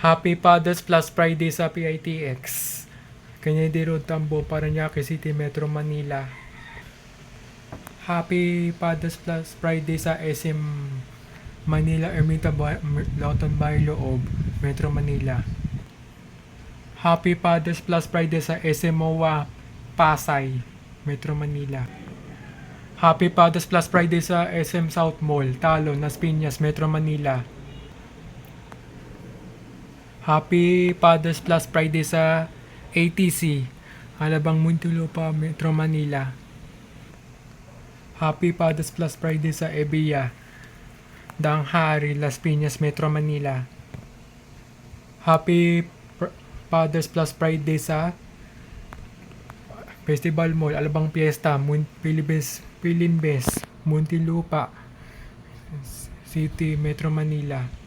Happy Fathers Plus Friday sa PITX. Kennedy Road, Tambo, Parañaque City, Metro Manila. Happy Fathers Plus Friday sa SM Manila, Ermita, Lauton, Bahay Loob, Metro Manila. Happy Fathers Plus Friday sa SM MOA, Pasay, Metro Manila. Happy Fathers Plus Friday sa SM South Mall, Talon, Las Piñas, Metro Manila. Happy Fathers Plus Friday sa ATC, Alabang, Muntinlupa, Metro Manila. Happy Fathers Plus Friday sa EBIA, Danghari, Las Piñas, Metro Manila. Happy Fathers Plus Friday sa Festival Mall, Alabang Fiesta, Pilinbes, Muntinlupa City, Metro Manila.